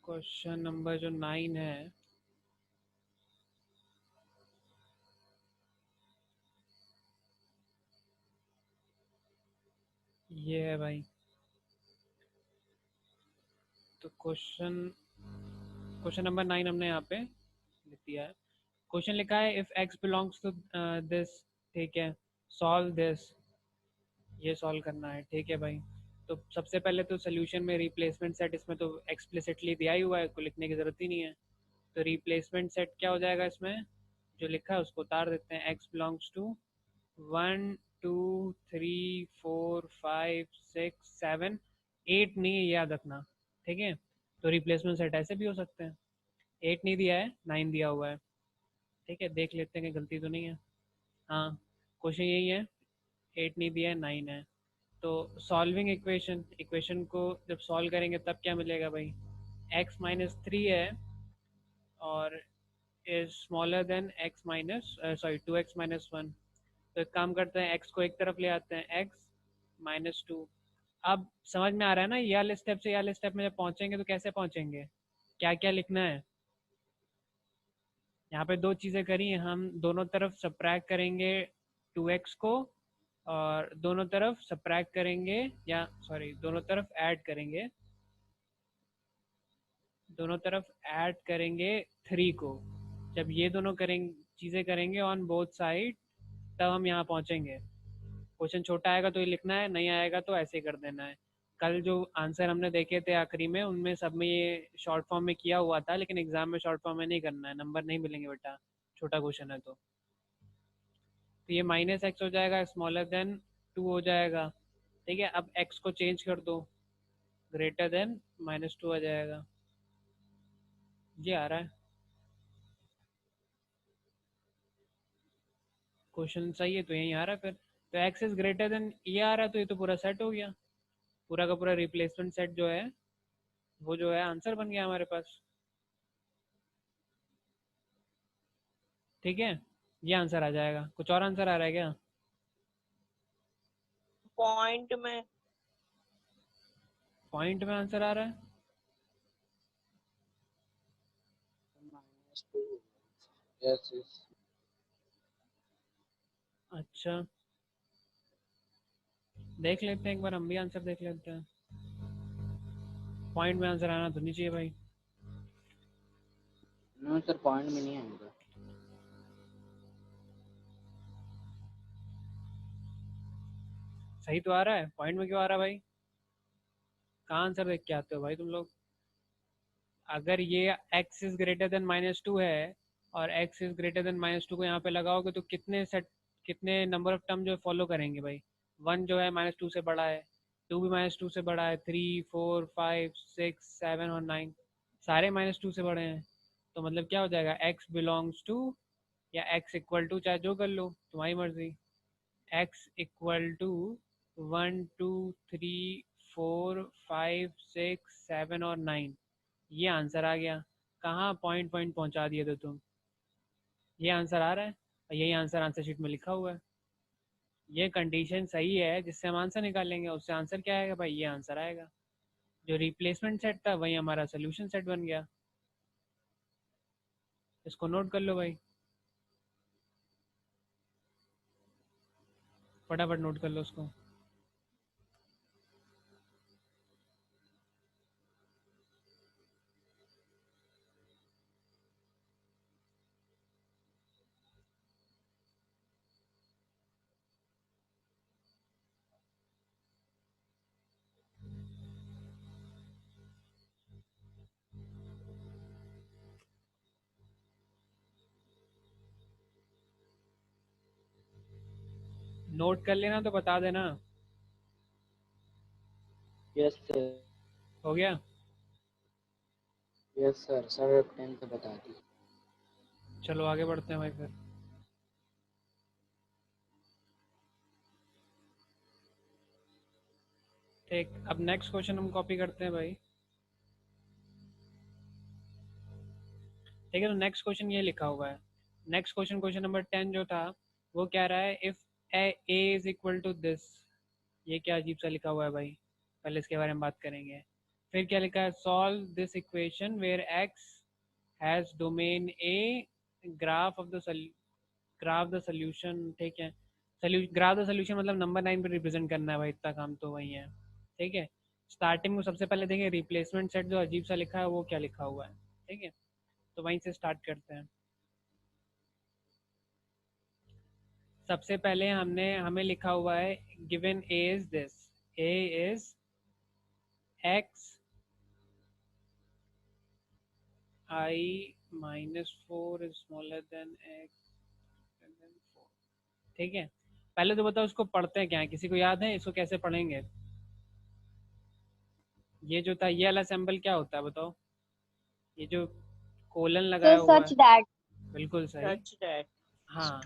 Question number जो 9 है, ये है भाई। तो क्वेश्चन नंबर 9 हमने यहाँ पे लिख दिया है। क्वेश्चन लिखा है if x belongs to this, ठीक है, सॉल्व दिस। ये सॉल्व करना है, ठीक है भाई। तो सबसे पहले तो सोल्यूशन में रिप्लेसमेंट सेट, इसमें तो एक्सप्लिसिटली दिया ही हुआ है, को लिखने की ज़रूरत ही नहीं है। तो रिप्लेसमेंट सेट क्या हो जाएगा, इसमें जो लिखा है उसको उतार देते हैं। x बिलोंग्स टू 1 2 3 4 5 6 7 8 नहीं है, याद रखना, ठीक है। तो रिप्लेसमेंट सेट ऐसे भी हो सकते हैं। 8 नहीं दिया है, 9 दिया हुआ है, ठीक है। देख लेते हैं कि गलती तो नहीं है। हाँ, क्वेश्चन यही है, 8 नहीं दिया है, 9 है। तो सॉल्विंग इक्वेशन, इक्वेशन को जब सॉल्व करेंगे तब क्या मिलेगा भाई, x-3 है और इज स्मॉलर देन x-2x-1। तो एक काम करते हैं, x को एक तरफ ले आते हैं, x-2। अब समझ में आ रहा है ना, ये वाले स्टेप से ये वाले स्टेप में जब पहुंचेंगे तो कैसे पहुंचेंगे, क्या क्या लिखना है। यहाँ पे दो चीज़ें करी हैं, हम दोनों तरफ सब्ट्रैक्ट करेंगे 2x को, और दोनों तरफ सब्ट्रैक्ट करेंगे, या सॉरी दोनों तरफ ऐड करेंगे, दोनों तरफ ऐड करेंगे 3 को। जब ये दोनों करेंगे, चीज़ें करेंगे ऑन बोथ साइड, तब हम यहाँ पहुँचेंगे। क्वेश्चन छोटा आएगा तो ये लिखना है, नहीं आएगा तो ऐसे कर देना है। कल जो आंसर हमने देखे थे आखिरी में, उनमें सब में ये शॉर्ट फॉर्म में किया हुआ था, लेकिन एग्जाम में शॉर्ट फॉर्म में नहीं करना है, नंबर नहीं मिलेंगे बेटा, छोटा क्वेश्चन है तो ये -x हो जाएगा, स्मॉलर देन 2 हो जाएगा, ठीक है। अब x को चेंज कर दो, ग्रेटर देन -2 आ जाएगा। ये आ रहा है क्वेश्चन, सही है तो यही आ रहा है फिर। तो x इज ग्रेटर देन ये आ रहा है, तो ये तो पूरा सेट हो गया, पूरा का पूरा रिप्लेसमेंट सेट जो है वो जो है आंसर बन गया हमारे पास, ठीक है। ये आंसर आ जाएगा। कुछ और आंसर आ रहा है क्या? पॉइंट में पॉइंट में आंसर आ रहा है? -2। Yes yes. अच्छा, देख लेते हैं एक बार, हम भी आंसर देख लेते हैं। पॉइंट में आंसर आना तो नहीं चाहिए भाई। नो सर, पॉइंट में नहीं आएगा। सही तो आ रहा है, पॉइंट में क्यों आ रहा है भाई? कहाँ आंसर देख के आते हो भाई तुम लोग? अगर ये x इज ग्रेटर देन -2 है, और x इज ग्रेटर देन -2 को यहाँ पे लगाओगे तो कितने सेट, कितने नंबर ऑफ टर्म जो फॉलो करेंगे भाई। 1 जो है -2 से बड़ा है, 2 भी -2 से बड़ा है, 3 4 5 6 7 और 9 सारे -2 से बड़े हैं। तो मतलब क्या हो जाएगा, x बिलोंग्स टू, या x इक्वल टू, चाहे जो कर लो तुम्हारी मर्जी, x इक्वल टू 1 2 3 4 5 6 7 और 9। ये आंसर आ गया। कहाँ पॉइंट पॉइंट पहुंचा दिए थे तुम। ये आंसर आ रहा है, और यही आंसर आंसर शीट में लिखा हुआ है। ये कंडीशन सही है जिससे हम आंसर निकालेंगे, उससे आंसर क्या आएगा भाई, ये आंसर आएगा। जो रिप्लेसमेंट सेट था वही हमारा सोल्यूशन सेट बन गया। इसको नोट कर लो भाई, फटाफट नोट कर लो उसको। नोट कर लेना तो बता देना। Yes sir. हो गया? यस सर, सर पेन से बता दी। चलो आगे बढ़ते हैं भाई फिर। ठीक, अब नेक्स्ट क्वेश्चन हम कॉपी करते हैं भाई। ठीक है, तो नेक्स्ट क्वेश्चन ये लिखा हुआ है। नेक्स्ट क्वेश्चन, क्वेश्चन नंबर 10 जो था, वो कह रहा है if A is equal to this. ये क्या अजीब सा लिखा हुआ है भाई, पहले इसके बारे में बात करेंगे। फिर क्या लिखा है, solve this equation where X has domain A, graph of the graph the solution. ठीक है, ग्राफ द सोल्यूशन मतलब नंबर 9 पे रिप्रेजेंट करना है भाई, इतना काम तो वही है। ठीक है, स्टार्टिंग में सबसे पहले देखें रिप्लेसमेंट सेट, जो अजीब सा लिखा है वो क्या लिखा हुआ है। ठीक है, तो वहीं से स्टार्ट करते हैं। सबसे पहले हमें लिखा हुआ है given A is this, A is X I -4 is smaller than X than 4। ठीक है, पहले तो बताओ इसको पढ़ते हैं क्या है, किसी को याद है इसको कैसे पढ़ेंगे? ये जो था ये वाला सिंबल क्या होता है बताओ, ये जो कोलन So लगाया हुआ such है। that. बिल्कुल सही। Such that. हाँ,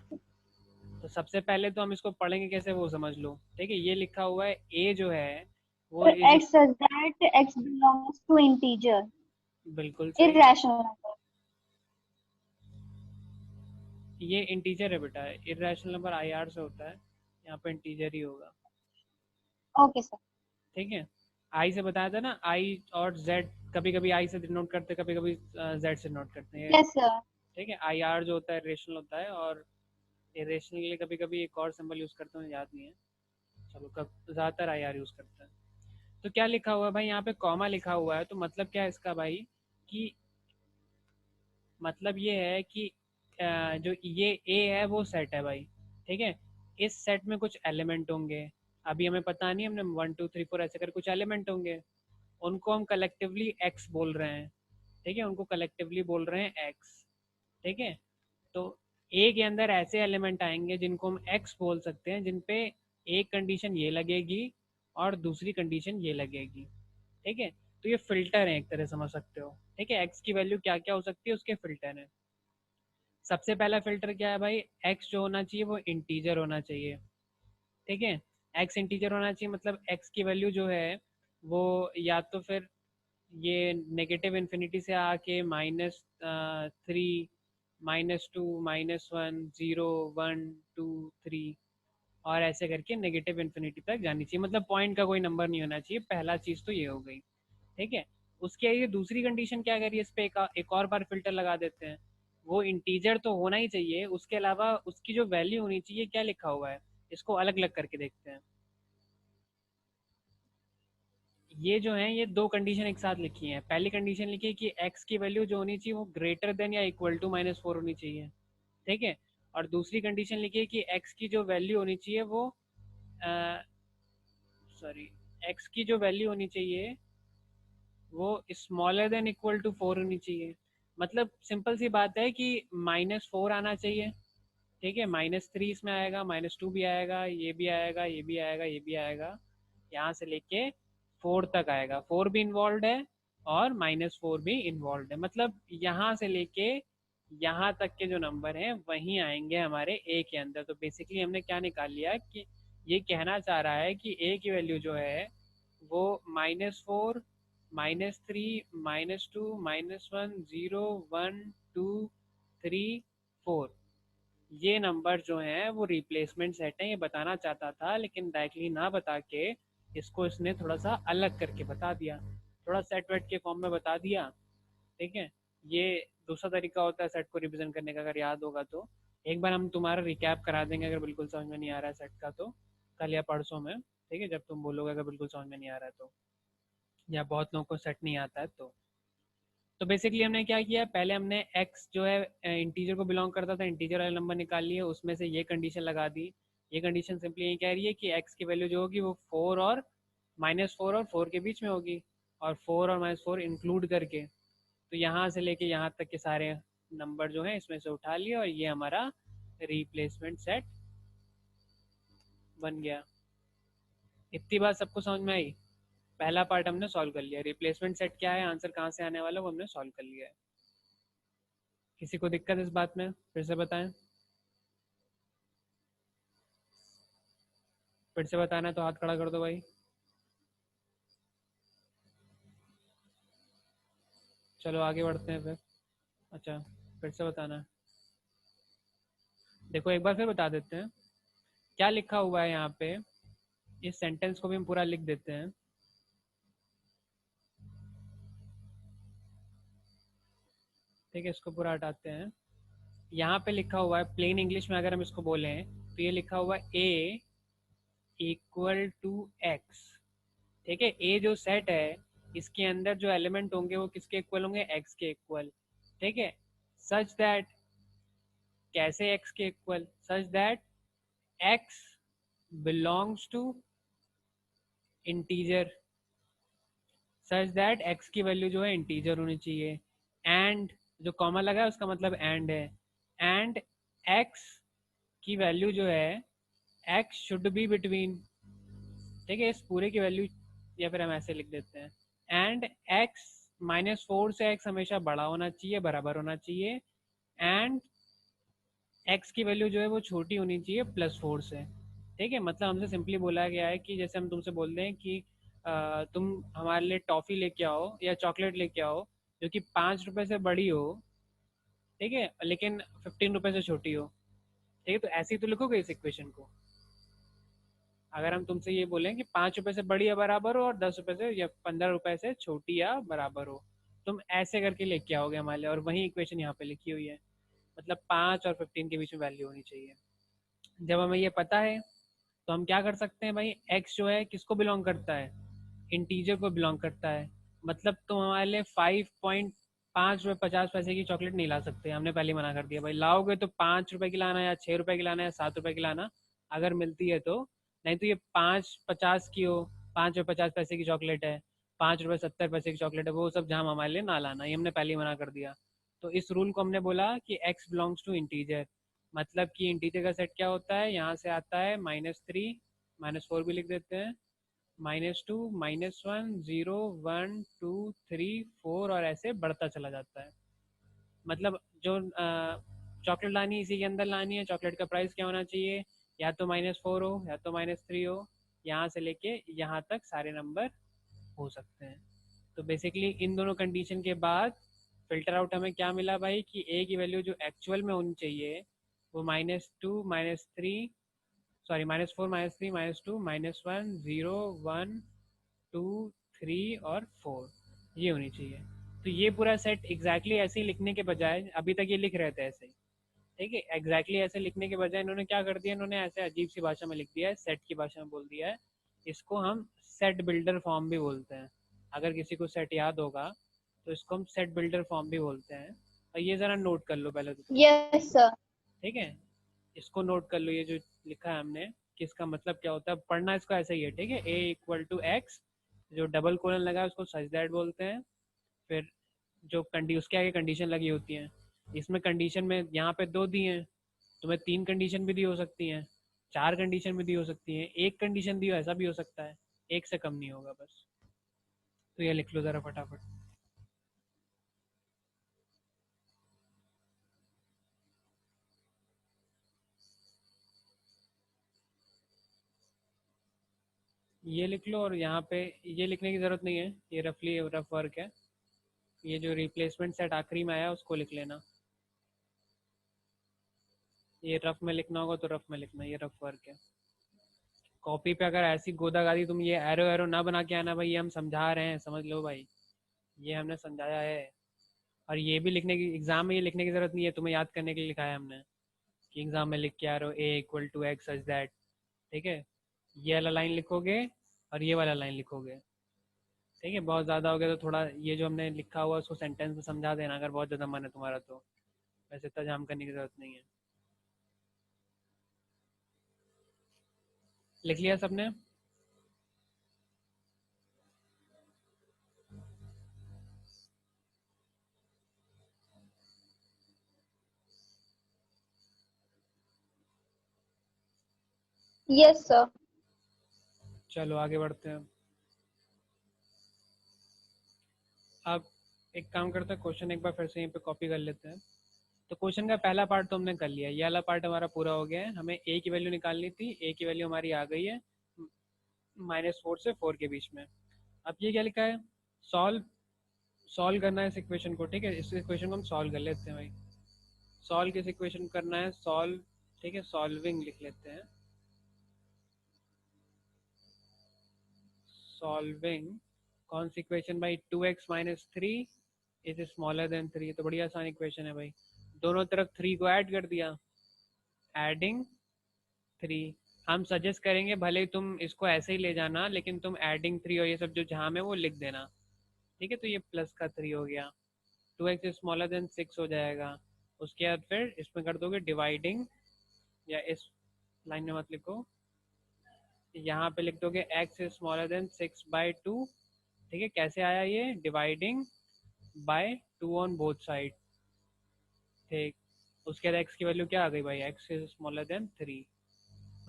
तो सबसे पहले तो हम इसको पढ़ेंगे कैसे वो समझ लो। ठीक है, ये लिखा हुआ है ए जो है वो is, X such that X belongs to integer, बिल्कुल सही। irrational number. ये इंटीजर है बेटा, इरेशनल नंबर आई आर से होता है, यहाँ पे इंटीजर ही होगा। Okay, sir. ठीक है, आई से बताया था ना, आई और जेड, कभी कभी आई से डिनोट करते, कभी कभी जेड से डिनोट करते हैं। Yes, sir. ठीक है, आई आर जो होता है रेशनल होता है, और इरेशनल के लिए कभी कभी एक और सिंबल यूज करते हैं, याद नहीं है। चलो, कब ज़्यादातर आई आर यूज करते हैं। तो क्या लिखा हुआ है भाई, यहाँ पे कॉमा लिखा हुआ है, तो मतलब क्या है इसका भाई, कि मतलब ये है कि जो ये ए है वो सेट है भाई। ठीक है, इस सेट में कुछ एलिमेंट होंगे, अभी हमें पता नहीं, हमने 1 2 3 4 ऐसे कर कुछ एलिमेंट होंगे, उनको हम कलेक्टिवली एक्स बोल रहे हैं। ठीक है, उनको कलेक्टिवली बोल रहे हैं एक्स। ठीक है, तो ए के अंदर ऐसे एलिमेंट आएंगे जिनको हम एक्स बोल सकते हैं, जिन पे एक कंडीशन ये लगेगी और दूसरी कंडीशन ये लगेगी। ठीक है, तो ये फिल्टर है एक तरह समझ सकते हो। ठीक है, एक्स की वैल्यू क्या क्या हो सकती है उसके फिल्टर है। सबसे पहला फिल्टर क्या है भाई, एक्स जो होना चाहिए वो इंटीजर होना चाहिए। ठीक है, एक्स इंटीजर होना चाहिए, मतलब एक्स की वैल्यू जो है वो या तो फिर ये नेगेटिव इन्फिनिटी से आके -3 -2 -1 0 1 2 3 और ऐसे करके नेगेटिव इन्फिनिटी तक जानी चाहिए, मतलब पॉइंट का कोई नंबर नहीं होना चाहिए। पहला चीज़ तो ये हो गई। ठीक है, उसके आगे दूसरी कंडीशन क्या करिए, इस पे एक और बार फिल्टर लगा देते हैं, वो इंटीजर तो होना ही चाहिए, उसके अलावा उसकी जो वैल्यू होनी चाहिए, क्या लिखा हुआ है, इसको अलग अलग करके देखते हैं। ये जो है ये दो कंडीशन एक साथ लिखी हैं। पहली कंडीशन लिखी है कि x की वैल्यू जो होनी चाहिए वो ग्रेटर देन या इक्वल टू -4 होनी चाहिए। ठीक है, और दूसरी कंडीशन लिखी है कि x की जो वैल्यू होनी चाहिए वो सॉरी x की जो वैल्यू होनी चाहिए वो स्मॉलर देन इक्वल टू 4 होनी चाहिए। मतलब सिंपल सी बात है कि -4 आना चाहिए। ठीक है, -3 इसमें आएगा, -2 भी आएगा, ये भी आएगा, ये भी आएगा, ये भी आएगा, यहाँ से लेके 4 तक आएगा, 4 भी इन्वॉल्व है और -4 भी इन्वॉल्व है। मतलब यहाँ से लेके यहाँ तक के जो नंबर हैं वहीं आएंगे हमारे ए के अंदर। तो बेसिकली हमने क्या निकाल लिया कि ये कहना चाह रहा है कि ए की वैल्यू जो है वो -4 -3 -2 -1 0 1 2 3 4 ये नंबर जो हैं वो रिप्लेसमेंट सेट हैं, ये बताना चाहता था, लेकिन डायरेक्टली ना बता के इसको इसने थोड़ा सा अलग करके बता दिया, थोड़ा सेट वेट के फॉर्म में बता दिया। ठीक है, ये दूसरा तरीका होता है सेट को रिप्रेजेंट करने का, अगर याद होगा तो एक बार हम तुम्हारा रिकैप करा देंगे, अगर बिल्कुल समझ में नहीं आ रहा है सेट का तो कल या परसों में। ठीक है, जब तुम बोलोगे अगर बिल्कुल समझ में नहीं आ रहा है तो, या बहुत लोगों को सेट नहीं आता है तो बेसिकली हमने क्या किया, पहले हमने x जो है इंटीजर को बिलोंग करता था, इंटीजर वाला नंबर निकाल लिए, उसमें से ये कंडीशन लगा दी। ये कंडीशन सिंपली ये कह रही है कि x की वैल्यू जो होगी वो 4 और -4 और 4 के बीच में होगी, और 4 और -4 इंक्लूड करके। तो यहाँ से लेके यहाँ तक के सारे नंबर जो हैं इसमें से उठा लिए और ये हमारा रिप्लेसमेंट सेट बन गया। इतनी बात सबको समझ में आई? पहला पार्ट हमने सॉल्व कर लिया, रिप्लेसमेंट सेट क्या है, आंसर कहाँ से आने वाला वो हमने सॉल्व कर लिया है। किसी को दिक्कत इस बात में, फिर से बताएं? फिर से बताना है तो हाथ खड़ा कर दो भाई। चलो आगे बढ़ते हैं फिर। अच्छा, फिर से बताना है, देखो एक बार फिर बता देते हैं क्या लिखा हुआ है यहाँ पे। इस सेंटेंस को भी हम पूरा लिख देते हैं। ठीक है, इसको पूरा हटाते हैं। यहाँ पे लिखा हुआ है प्लेन इंग्लिश में, अगर हम इसको बोलें तो ये लिखा हुआ है ए इक्वल टू एक्स। ठीक है, ए जो सेट है इसके अंदर जो एलिमेंट होंगे वो किसके इक्वल होंगे, एक्स के इक्वल। ठीक है, सच दैट, कैसे एक्स के equal, such that X belongs to integer, such that X की वैल्यू जो है इंटीजर होनी चाहिए। एंड जो कॉमा लगा है उसका मतलब एंड है, एंड एक्स की वैल्यू जो है, एक्स शुड बी बिटवीन, ठीक है, इस पूरे की वैल्यू, या फिर हम ऐसे लिख देते हैं, एंड एक्स -4 से एक्स हमेशा बड़ा होना चाहिए, बराबर होना चाहिए, एंड एक्स की वैल्यू जो है वो छोटी होनी चाहिए +4 से। ठीक है, मतलब हमसे सिंपली बोला गया है कि जैसे हम तुमसे बोलते हैं कि तुम हमारे लिए टॉफ़ी लेके आओ या चॉकलेट लेके आओ जो कि 5 रुपए से बड़ी हो, ठीक है, लेकिन 15 रुपए से छोटी हो। ठीक है, तो ऐसे ही तो लिखोगे इस इक्वेशन को। अगर हम तुमसे ये बोलें कि 5 रुपए से बड़ी या बराबर हो और 10 रुपए से या 15 रुपए से छोटी या बराबर हो, तुम ऐसे करके लेके आओगे हमारे लिए, और वही इक्वेशन यहाँ पे लिखी हुई है। मतलब 5 और 15 के बीच में वैल्यू होनी चाहिए। जब हमें ये पता है तो हम क्या कर सकते हैं भाई, एक्स जो है किसको बिलोंग करता है, इंटीजर को बिलोंग करता है। मतलब तुम हमारे लिए 5.5 रुपये 50 पैसे की चॉकलेट नहीं ला सकते, हमने पहले ही मना कर दिया भाई। लाओगे तो 5 रुपए की लाना, या 6 रुपए की लाना, या 7 रुपए की लाना, अगर मिलती है तो। नहीं तो ये 5.50 की हो, 5 रुपये 50 पैसे की चॉकलेट है, 5 रुपये 70 पैसे की चॉकलेट है, वो सब जहाँ हमारे लिए ना लाना, ये हमने पहले ही मना कर दिया। तो इस रूल को हमने बोला कि एक्स बिलोंग्स टू इंटीजर, मतलब कि इंटीजर का सेट क्या होता है, यहाँ से आता है -3, -4 भी लिख देते हैं, -2 -1 0 1 2 3 4, और ऐसे बढ़ता चला जाता है। मतलब जो चॉकलेट लानी है इसी के अंदर लानी है, चॉकलेट का प्राइस क्या होना चाहिए, या तो -4 हो या तो -3 हो, यहाँ से लेके यहाँ तक सारे नंबर हो सकते हैं। तो बेसिकली इन दोनों कंडीशन के बाद फिल्टर आउट हमें क्या मिला भाई, कि ए की वैल्यू जो एक्चुअल में होनी चाहिए वो -2 -3, सॉरी -4 -3 -2 -1 0 1 2 3 और 4, ये होनी चाहिए। तो ये पूरा सेट एग्जैक्टली ऐसे ही लिखने के बजाय, अभी तक ये लिख रहे थे ऐसे ही, ठीक है, एग्जैक्टली ऐसे लिखने के बजाय इन्होंने क्या कर दिया, इन्होंने ऐसे अजीब सी भाषा में लिख दिया है, सेट की भाषा में बोल दिया है। इसको हम सेट बिल्डर फॉर्म भी बोलते हैं। अगर किसी को सेट याद होगा तो इसको हम सेट बिल्डर फॉर्म भी बोलते हैं। और ये ज़रा नोट कर लो पहले तो तुम, Yes, sir. ठीक है, इसको नोट कर लो, ये जो लिखा है हमने कि इसका मतलब क्या होता है, पढ़ना इसको ऐसा ही है, ठीक है। ए इक्वल टू एक्स, जो डबल कोलन लगा है उसको सच दैट बोलते हैं। फिर जो उसके आगे कंडीशन लगी होती हैं, इसमें कंडीशन में यहाँ पे 2 दी हैं, तुम्हें 3 कंडीशन भी दी हो सकती हैं, 4 कंडीशन भी दी हो सकती हैं, एक कंडीशन दी हो ऐसा भी हो सकता है, एक से कम नहीं होगा बस। तो ये लिख लो ज़रा फटाफट। ये लिख लो, और यहाँ पे ये लिखने की ज़रूरत नहीं है, ये रफली रफ वर्क है। ये जो रिप्लेसमेंट सेट आखिरी में आया उसको लिख लेना। ये रफ में लिखना होगा तो रफ में लिखना, ये रफ वर्क है। कॉपी पे अगर ऐसी गोदागादी तुम ये एरो एरो ना बना के आना भाई, ये हम समझा रहे हैं, समझ लो भाई, ये हमने समझाया है। और ये भी लिखने की, एग्जाम में ये लिखने की जरूरत नहीं है, तुम्हें याद करने के लिए लिखा है हमने कि एग्जाम में लिख के आ रहे हो A equal to X such that, ठीक है, ये वाला लाइन लिखोगे और ये वाला लाइन लिखोगे। ठीक है, बहुत ज़्यादा हो गया तो थोड़ा ये जो हमने लिखा हुआ है उसको सेंटेंस में समझा देना, अगर बहुत ज़्यादा मन है तुम्हारा तो। वैसे इतना जाम करने की जरूरत नहीं है। लिख लिया सबने? Yes, sir. चलो आगे बढ़ते हैं। अब एक काम करते हैं, क्वेश्चन एक बार फिर से यहीं पे कॉपी कर लेते हैं। तो क्वेश्चन का पहला पार्ट तो हमने कर लिया, ये वाला पार्ट हमारा पूरा हो गया है। हमें ए की वैल्यू निकालनी थी, ए की वैल्यू हमारी आ गई है -4 से 4 के बीच में। अब ये क्या लिखा है, सॉल्व, सॉल्व करना है इस इक्वेशन को, ठीक है, इस इक्वेशन को हम सॉल्व कर लेते हैं भाई। सॉल्व किस इक्वेशन करना है, सॉल्व, ठीक है, सॉल्विंग लिख लेते हैं, सॉल्विंग कौन सी इक्वेशन भाई, 2x - 3 इज स्मॉलर देन 3, तो बड़ी आसान इक्वेशन है भाई, दोनों तरफ 3 को ऐड कर दिया, एडिंग 3। हम सजेस्ट करेंगे भले ही तुम इसको ऐसे ही ले जाना, लेकिन तुम एडिंग 3 और ये सब जो जहाँ में वो लिख देना, ठीक है। तो ये प्लस का 3 हो गया, 2x इज स्मॉलर देन 6 हो जाएगा। उसके बाद फिर इसमें कर दोगे डिवाइडिंग, या इस लाइन में मत लिखो, यहाँ पे लिख दोगे x इज स्मॉलर देन 6/2, ठीक है। कैसे आया ये, dividing by 2 on both side, ठीक। उसके बाद x की वैल्यू क्या आ गई भाई, x इज स्मॉलर देन 3,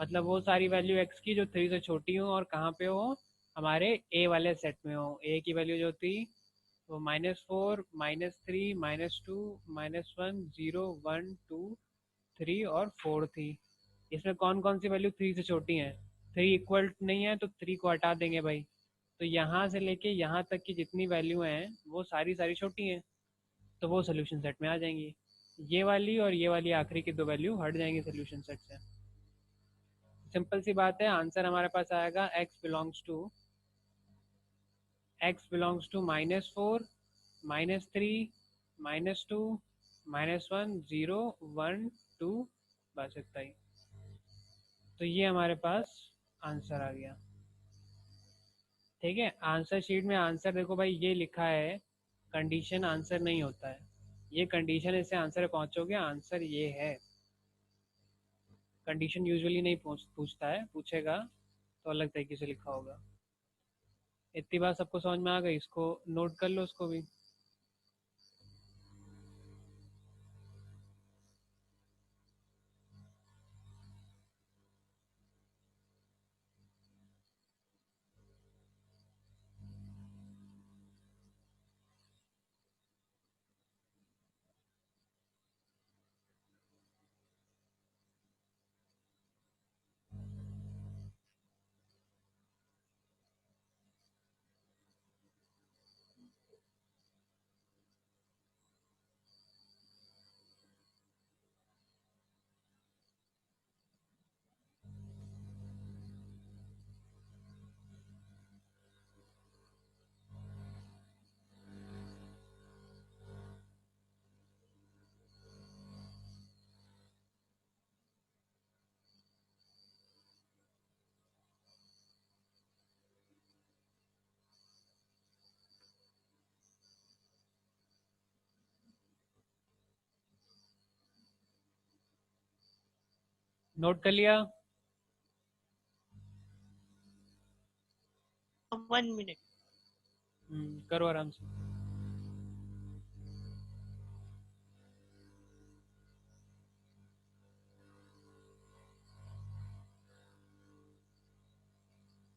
मतलब वो सारी वैल्यू x की जो 3 से छोटी हो और कहाँ पे हो, हमारे a वाले सेट में हो। a की वैल्यू जो थी वो -4, -3, -2, -1, 0, 1, 2, 3 और 4 थी। इसमें कौन कौन सी वैल्यू 3 से छोटी हैं, 3 इक्वल नहीं है तो 3 को हटा देंगे भाई। तो यहाँ से लेके यहाँ तक की जितनी वैल्यू हैं वो सारी सारी छोटी हैं, तो वो सोल्यूशन सेट में आ जाएंगी। ये वाली और ये वाली आखिरी की दो वैल्यू हट जाएंगी सोल्यूशन सेट से। सिंपल सी बात है, आंसर हमारे पास आएगा x बिलोंग्स टू -4, -3, -2, -1, 0, 1, 2, बस इतना ही। तो ये हमारे पास आंसर आ गया, ठीक है। आंसर शीट में आंसर देखो भाई, ये लिखा है कंडीशन आंसर नहीं होता है, ये कंडीशन इससे आंसर पहुंचोगे, आंसर ये है। कंडीशन यूजुअली नहीं पूछता है, पूछेगा तो अलग तरीके से लिखा होगा। इतनी बात सबको समझ में आ गई, इसको नोट कर लो उसको भी। नोट कर लिया? 1 minute. करो आराम से।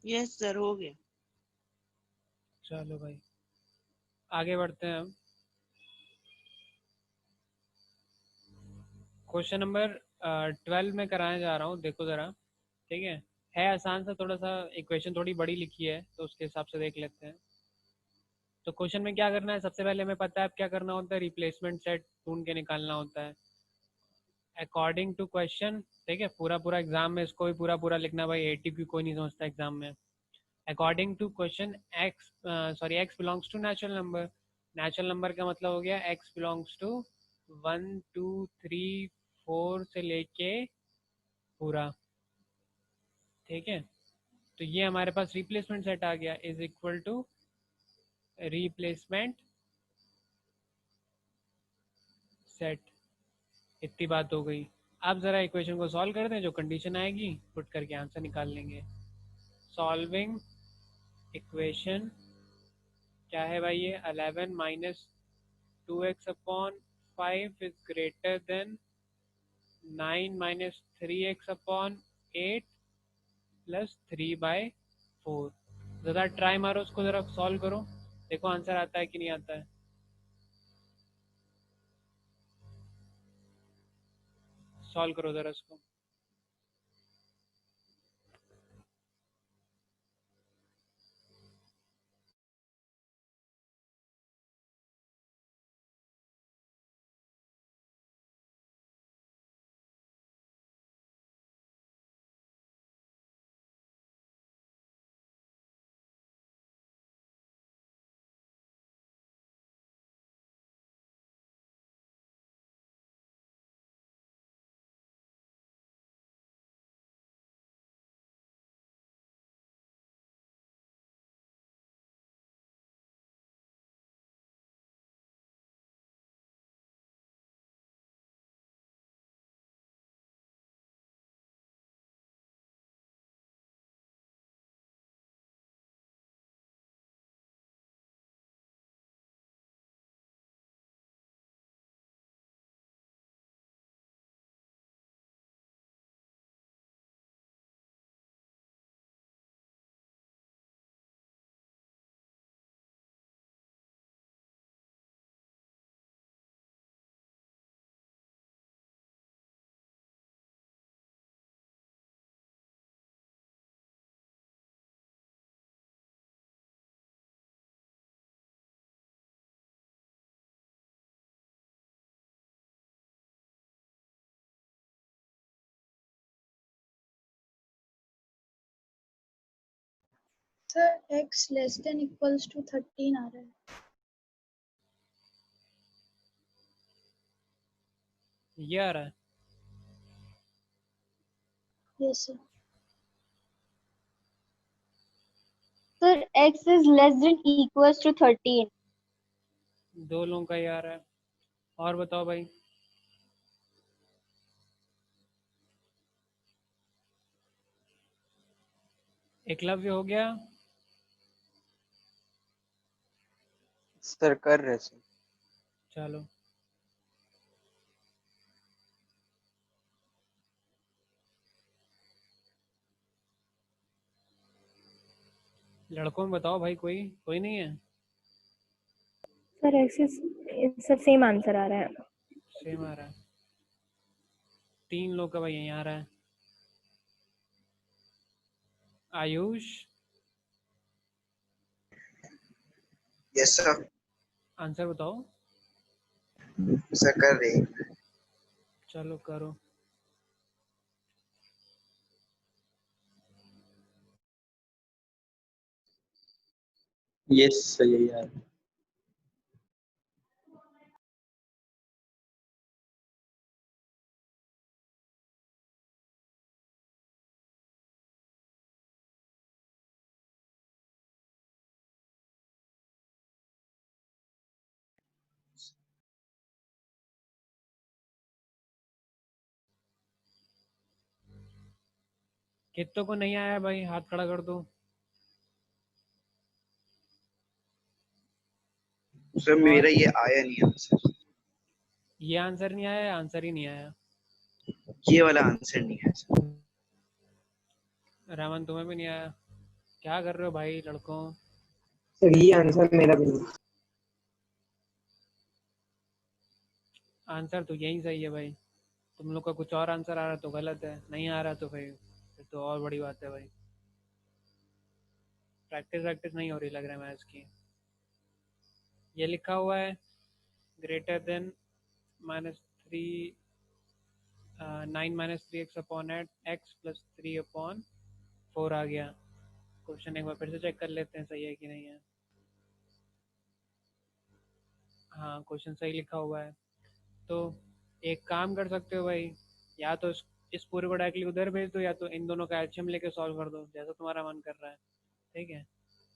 Yes sir, हो गया। चलो भाई आगे बढ़ते हैं हम। क्वेश्चन नंबर 12 में कराने जा रहा हूँ, देखो ज़रा, ठीक है आसान सा, थोड़ा सा इक्वेशन थोड़ी बड़ी लिखी है तो उसके हिसाब से देख लेते हैं। तो क्वेश्चन में क्या करना है, सबसे पहले हमें पता है अब क्या करना होता है, रिप्लेसमेंट सेट ढूंढ के निकालना होता है अकॉर्डिंग टू क्वेश्चन, ठीक है। पूरा पूरा एग्जाम में इसको भी पूरा पूरा लिखना भाई, एटीक्यू कोई नहीं समझता एग्जाम में। According to question X belongs to natural number, natural number का मतलब हो गया एक्स बिलोंग्स टू 1, 2, 3, 4 से लेके पूरा, ठीक है। तो ये हमारे पास रिप्लेसमेंट सेट आ गया, is equal to replacement set. इतनी बात हो गई। अब ज़रा इक्वेशन को सॉल्व कर दें, जो कंडीशन आएगी पुट करके आंसर निकाल लेंगे। सॉल्विंग इक्वेशन क्या है भाई, ये 11 minus 2x/5 is greater then 9 minus 3x/8 plus 3/4। ज़रा ट्राई मारो उसको, ज़रा सॉल्व करो, देखो आंसर आता है कि नहीं आता है। सॉल्व करो ज़रा उसको। Sir x less than equals to 13 आ रहा है। ये आ रहा है। Yes sir. Sir x is less than equals to 13. दो लोगों का ये आ रहा है। और बताओ भाई। एकलव्य हो गया। सर कर रहे सर। चलो लड़कों में बताओ भाई, कोई कोई नहीं है। Sir axis sir same answer आ रहा है। सेम आ रहा है। 3 लोग का भाई यहीं आ रहा है। Ayush yes sir. आंसर बताओ। सर कर रहे हैं। चलो करो। यस सर यही यार। कितनों को नहीं आया भाई, हाथ खड़ा कर दो। सर मेरा ये आया नहीं है सर। ये आंसर नहीं आया, आंसर ही नहीं आया। ये वाला आंसर नहीं है सर। रामन तुम्हें भी नहीं आया। क्या कर रहे हो भाई लड़कों। सर ये आंसर मेरा भी नहीं। आंसर तो यही सही है भाई। तुम लोग का कुछ और आंसर आ रहा तो गलत है, नहीं आ रहा तो भाई फिर तो और बड़ी बात है भाई। प्रैक्टिस वैक्टिस नहीं हो रही लग रहा है मैथ्स की। ये लिखा हुआ है greater than -3 9 -3x upon x plus 3 upon 4 आ गया। क्वेश्चन एक बार फिर से चेक कर लेते हैं सही है कि नहीं है। हाँ क्वेश्चन सही लिखा हुआ है। तो एक काम कर सकते हो भाई, या तो इस पूरे को डायरेक्टली उधर भेज दो, या तो इन दोनों का एलसीएम लेके सॉल्व कर दो, जैसा तुम्हारा मन कर रहा है। ठीक है,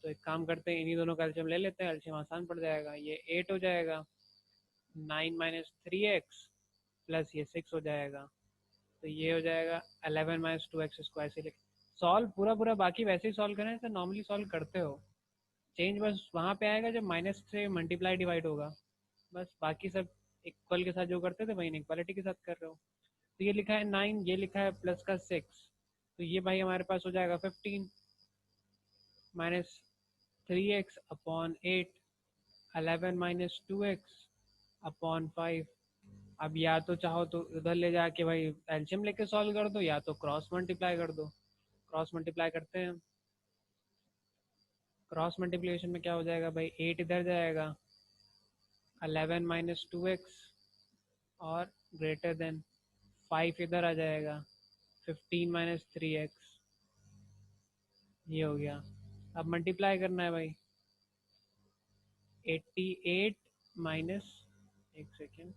तो एक काम करते हैं, इन्हीं दोनों का एलसीएम ले लेते हैं, एलसीएम आसान पड़ जाएगा। ये 8 हो जाएगा, 9 -3x प्लस ये 6 हो जाएगा, तो ये हो जाएगा 11 -2x स्क्वायर से लिख सॉल्व पूरा पूरा। बाकी वैसे ही सॉल्व करें तो नॉर्मली सॉल्व करते हो। चेंज बस वहाँ पे आएगा जब माइनस से मल्टीप्लाई डिवाइड होगा, बस। बाकी सब इक्वल के साथ जो करते थे वही इक्वालिटी के साथ कर रहे हो। तो ये लिखा है 9, ये लिखा है प्लस का 6, तो ये भाई हमारे पास हो जाएगा 15 -3x अपॉन 8, 11 -2x अपॉन 5। अब या तो चाहो तो उधर ले जाके भाई एलसीएम लेके सॉल्व कर दो, या तो क्रॉस मल्टीप्लाई कर दो। क्रॉस मल्टीप्लाई करते हैं। क्रॉस मल्टीप्लिकेशन में क्या हो जाएगा भाई, 8 इधर जाएगा, 11 -2x और ग्रेटर देन 5 इधर आ जाएगा, 15 -3x। ये हो गया। अब मल्टीप्लाई करना है भाई। 88 माइनस, एक सेकेंड,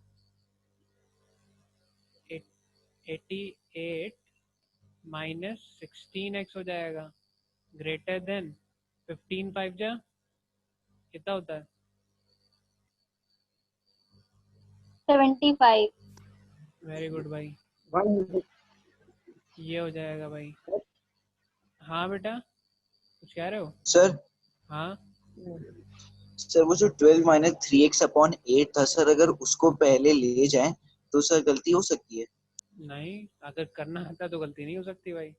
88 माइनस 16x हो जाएगा, ग्रेटर देन 15 5 जा कितना होता है 75. वेरी गुड भाई। 1 ये हो जाएगा भाई। हाँ बेटा कुछ कह रहे हो। सर हाँ सर वो जो 12 -3x अपॉन 8 था सर, अगर उसको पहले ले जाएं तो सर गलती हो सकती है। नहीं, अगर करना आता तो गलती नहीं हो सकती भाई।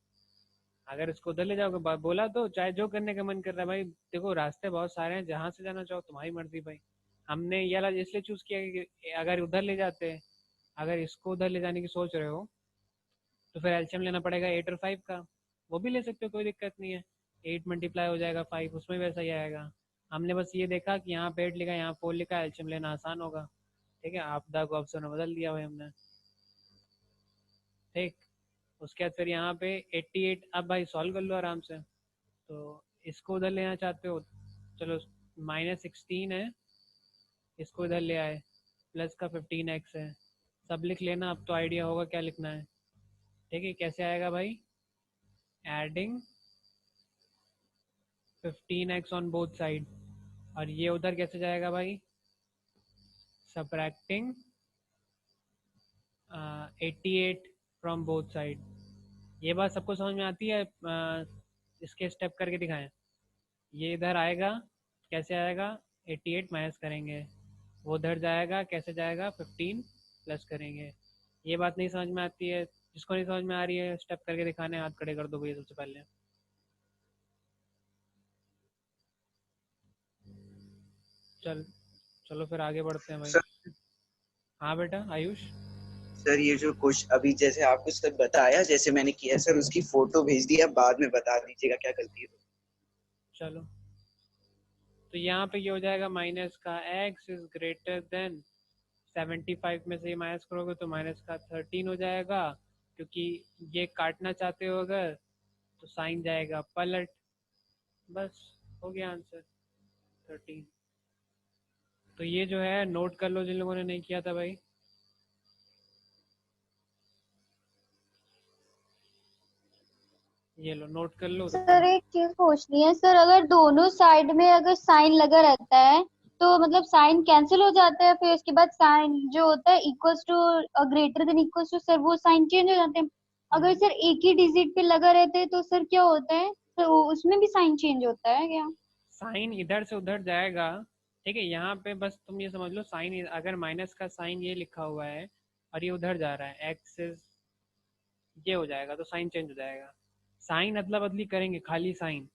अगर इसको उधर ले जाओगे, बोला तो चाहे जो करने का मन कर रहा है भाई, देखो रास्ते बहुत सारे हैं, जहाँ से जाना चाहो तुम्हारी मर्जी भाई। हमने ये वाला इसलिए चूज किया कि अगर उधर ले जाते हैं, अगर इसको उधर ले जाने की सोच रहे हो तो फिर एलसीएम लेना पड़ेगा 8 और 5 का। वो भी ले सकते हो, कोई दिक्कत नहीं है। 8 मल्टीप्लाई हो जाएगा 5, उसमें वैसा ही आएगा। हमने बस ये देखा कि यहाँ पे 8 लिखा है, यहाँ 4 लिखा है, एलसीएम लेना आसान होगा। ठीक है, आपदा को ऑप्शन में बदल दिया भाई हमने। ठीक, उसके बाद फिर यहाँ पे 88, अब भाई सॉल्व कर लो आराम से। तो इसको उधर लेना चाहते हो, चलो -16 है, इसको इधर ले आए, प्लस का 15x है, सब लिख लेना, अब तो आइडिया होगा क्या लिखना है। ठीक है, कैसे आएगा भाई? Adding 15x on both side, और ये उधर कैसे जाएगा भाई? Subtracting 88 from both side. ये बात सबको समझ में आती है? इसके स्टेप करके दिखाएं। ये इधर आएगा, कैसे आएगा? 88 माइनस करेंगे, वो उधर जाएगा, कैसे जाएगा? 15 प्लस करेंगे। ये बात नहीं समझ में आती है? जिसको नहीं समझ में आ रही है स्टेप करके दिखाने, हाथ खड़े कर दो भैया सबसे पहले। चलो फिर आगे बढ़ते हैं भाई। सर हाँ बेटा आयुष। सर ये जो कुछ अभी जैसे आपको सब बताया जैसे मैंने किया सर, उसकी फोटो भेज दिया, बाद में बता दीजिएगा क्या गलती है। चलो तो यहाँ पे ये हो जाएगा माइनस का x इज ग्रेटर देन 75 में से ये माइनस करोगे तो माइनस का 13 हो जाएगा, क्योंकि ये काटना चाहते हो अगर तो साइन जाएगा पलट। बस हो गया आंसर 13। तो ये जो है नोट कर लो जिन लोगों ने नहीं किया था भाई। ये लो नोट कर लो। सर एक चीज पूछनी है सर, अगर दोनों साइड में अगर साइन लगा रहता है तो मतलब साइन कैंसिल हो जाता है, फिर उसके बाद साइन जो होता है equals to greater than equals to, sir वो साइन चेंज हो जाते हैं। अगर सर एक ही डिजिट पे लगा रहते हैं तो सर क्या होता है? सर उसमें भी साइन चेंज होता है क्या? साइन इधर से उधर जाएगा। ठीक है, यहाँ पे बस तुम ये समझ लो, साइन अगर माइनस का साइन ये लिखा हुआ है और ये उधर जा रहा है, एक्स ये हो जाएगा तो साइन चेंज हो जाएगा। साइन अदला बदली करेंगे खाली साइन,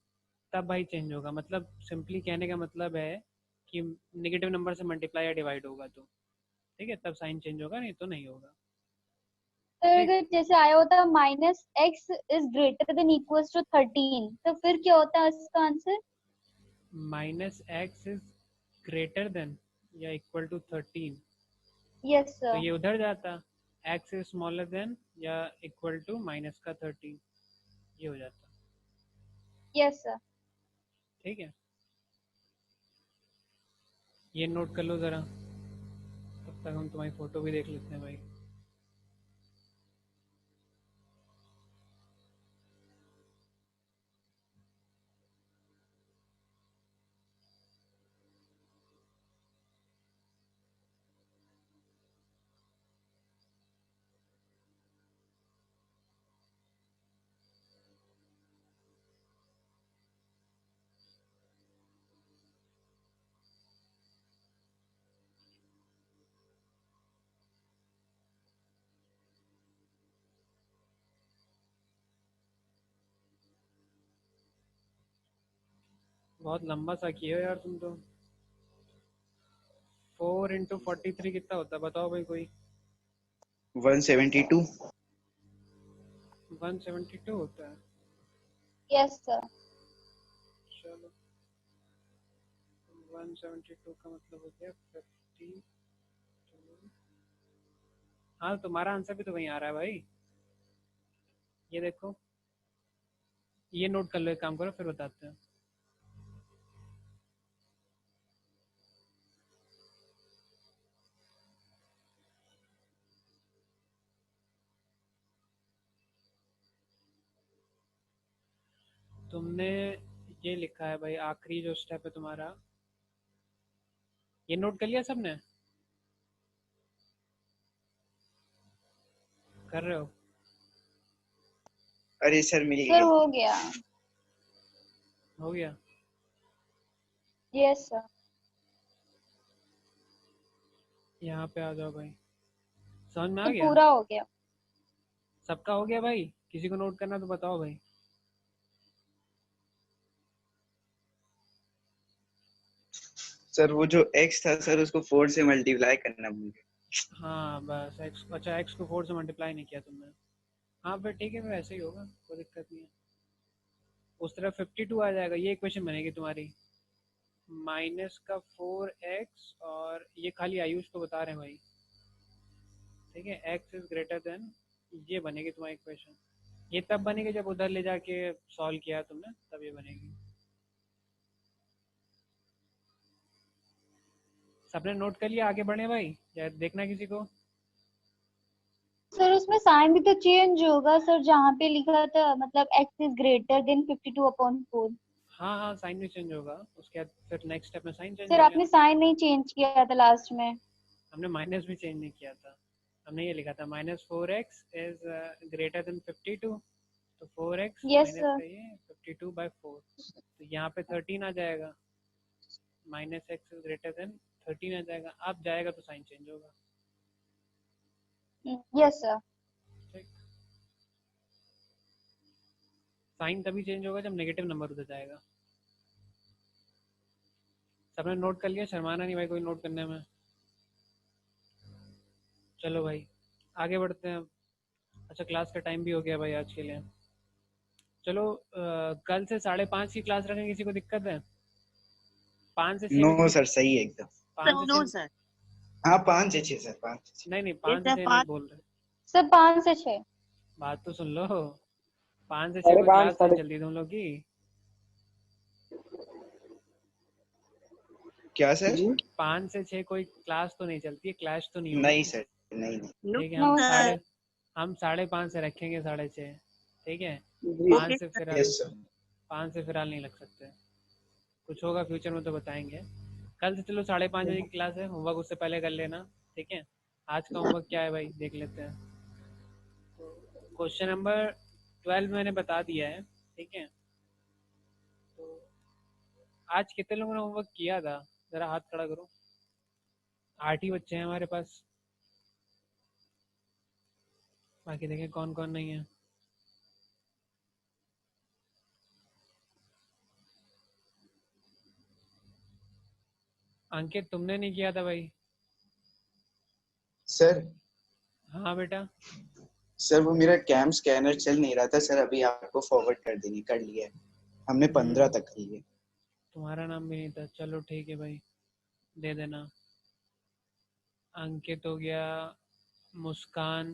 तब भाई चेंज होगा। मतलब सिंपली कहने का मतलब है कि नेगेटिव नंबर से मल्टीप्लाई या डिवाइड होगा तो ठीक है, तब साइन चेंज होगा, नहीं तो नहीं होगा। सर अगर जैसे आया होता है -x is greater than equals to 13, तो फिर क्या होता है इसका answer? -x is greater than या इक्वल टू 13, यस तो सर। ये उधर जाता, x इज स्मॉलर देन या इक्वल टू माइनस का 13, ये हो जाता। Yes sir. ठीक है, ये नोट कर लो ज़रा, तब तक हम तुम्हारी फ़ोटो भी देख लेते हैं भाई। बहुत लंबा सा किया यार तुम तो। 4 × 43 कितना होता है बताओ भाई कोई? 172। 172 होता है। Yes sir. चलो 172 का मतलब हो गया 52। हाँ तुम्हारा आंसर भी तो वहीं आ रहा है भाई, ये देखो, ये नोट कर लो, एक काम करो फिर बताते हैं। तुमने ये लिखा है भाई, आखिरी जो स्टेप है तुम्हारा, ये नोट कर लिया सबने? कर रहे हो? अरे सर मिल सर गया। हो गया। हो गया? Yes sir. यहाँ पे आ जाओ भाई, समझ में आ तो गया? पूरा हो गया। सबका हो गया भाई? किसी को नोट करना तो बताओ भाई। सर वो जो x था सर उसको 4 से मल्टीप्लाई करना भूल गए। हाँ बस x, अच्छा x को 4 से मल्टीप्लाई नहीं किया तुमने। हाँ फिर ठीक है, फिर ऐसे ही होगा, कोई दिक्कत नहीं है। उस तरफ 52 आ जाएगा, ये इक्वेशन बनेगी तुम्हारी, माइनस का 4x, और ये खाली आयुष को बता रहे हैं भाई। ठीक है, x इज ग्रेटर देन, ये बनेगी तुम्हारी इक्वेशन। ये तब बनेगी जब उधर ले जाके सॉल्व किया तुमने, तब ये बनेगी। सबने नोट कर लिया, आगे बढ़े भाई, या देखना किसी को? सर उसमें साइन भी तो चेंज होगा सर, जहाँ पे लिखा था मतलब x इज ग्रेटर देन 52/4। हाँ हाँ, साइन भी चेंज होगा, उसके बाद फिर नेक्स्ट स्टेप में साइन चेंज सर हो गया। आपने साइन नहीं चेंज किया था लास्ट में। हमने माइनस भी चेंज नहीं किया था, हमने ये लिखा था -4x इज ग्रेटर देन 52, तो 4x Yes, माइनस sir. चाहिए 52/4, तो यहाँ पे 13 आ जाएगा, -x इज ग्रेटर देन 13 आ जाएगा, अब जाएगा तो साइन चेंज होगा। Yes sir. ठीक, साइन तभी चेंज होगा जब नेगेटिव नंबर उधर जाएगा। सबने नोट कर लिया? शर्माना नहीं भाई कोई नोट करने में। चलो भाई आगे बढ़ते हैं। अच्छा क्लास का टाइम भी हो गया भाई आज के लिए। चलो कल से 5:30 की क्लास रखें, किसी को दिक्कत है? 5 से 6 नो सर, सही है एकदम। 5 से नो 6 सर। हाँ 5 है 6 सर, 5 नहीं नहीं 5 से 6 नहीं 5 बोल रहे, सर 5 से 6। बात तो सुन लो। 5 से 6 साढ़े को पाँच, क्लास नहीं चलती तुम लोग की? क्या सर? जी 5 से 6 कोई क्लास तो नहीं चलती है, क्लास तो नहीं नहीं होगी? सर, नहीं नहीं। नो ठीक है, No, हम 5:30 से रखेंगे 6:30, ठीक है? जी 5 से फिलहाल यस सर। 5 से फिलहाल नहीं लग सकते, कुछ होगा फ्यूचर में तो बताएंगे। कल से चलो 5:30 बजे की क्लास है, होमवर्क उससे पहले कर लेना, ठीक है? आज का होमवर्क क्या है भाई देख लेते हैं। क्वेश्चन नंबर 12 मैंने बता दिया है, ठीक है? तो आज कितने लोगों ने होमवर्क किया था, जरा हाथ खड़ा करो। 8 ही बच्चे हैं हमारे पास, बाकी देखें कौन कौन नहीं है। अंकित तुमने नहीं किया था भाई? सर हाँ बेटा, सर वो मेरा कैम स्कैनर चल नहीं रहा था सर, अभी आपको फॉरवर्ड कर लिया है हमने, 15 तक लिए। तुम्हारा नाम भी नहीं था, चलो ठीक है भाई दे देना। अंकित हो गया, मुस्कान,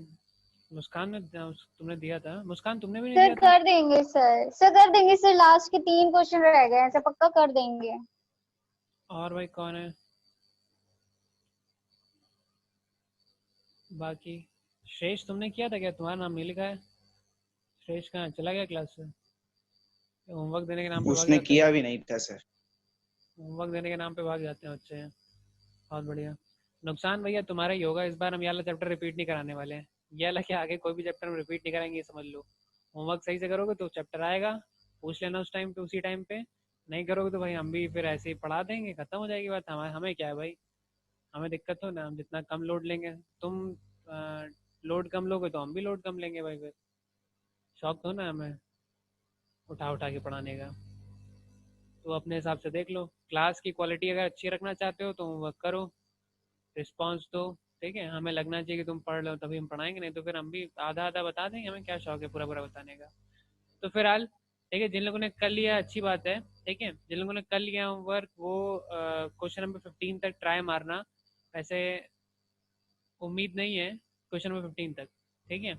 मुस्कान ने तुमने दिया था? मुस्कान तुमने भी नहीं सर दिया था? कर देंगे सर, कर देंगे सर, लास्ट के 3 क्वेश्चन रह गए हैं सर, पक्का कर देंगे। और भाई कौन है बाकी? श्रेष्ठ तुमने किया था क्या? तुम्हारा नाम नहीं लिखा है। श्रेष्ठ कहाँ चला गया क्लास से? होमवर्क देने के नाम पे भाग उसने जाते किया हैं, भी नहीं था सर। होमवर्क देने के नाम पे भाग जाते हैं बच्चे। बहुत बढ़िया। नुकसान भैया तुम्हारा ही होगा, इस बार हम ये वाला चैप्टर रिपीट नहीं कराने वाले हैं। ये वाला क्या, आगे कोई भी चैप्टर हम रिपीट नहीं कराएंगे, ये समझ लो। होमवर्क सही से करोगे तो चैप्टर आएगा, पूछ लेना उस टाइम पे, उसी टाइम पे। नहीं करोगे तो भाई हम भी फिर ऐसे ही पढ़ा देंगे, खत्म हो जाएगी बात। हमें क्या है भाई, हमें दिक्कत हो ना, हम जितना कम लोड लेंगे, तुम लोड कम लोगे तो हम भी लोड कम लेंगे भाई, फिर शौक तो ना हमें उठा उठा के पढ़ाने का। तो अपने हिसाब से देख लो, क्लास की क्वालिटी अगर अच्छी रखना चाहते हो तो होमवर्क करो, रिस्पॉन्स दो, ठीक है? हमें लगना चाहिए कि तुम पढ़ लो तभी हम पढ़ाएंगे, नहीं तो फिर हम भी आधा आधा बता देंगे, हमें क्या शौक है पूरा पूरा बताने का। तो फिलहाल ठीक है, जिन लोगों ने कर लिया अच्छी बात है, ठीक है? जिन लोगों ने कर लिया होमवर्क वो क्वेश्चन नंबर 15 तक ट्राई मारना। वैसे उम्मीद नहीं है क्वेश्चन नंबर 15 तक, ठीक है?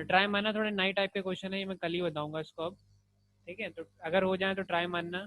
ट्राई मारना, थोड़े नए टाइप के क्वेश्चन है, ये मैं कल ही बताऊंगा इसको अब, ठीक है? तो अगर हो जाए तो ट्राई मारना,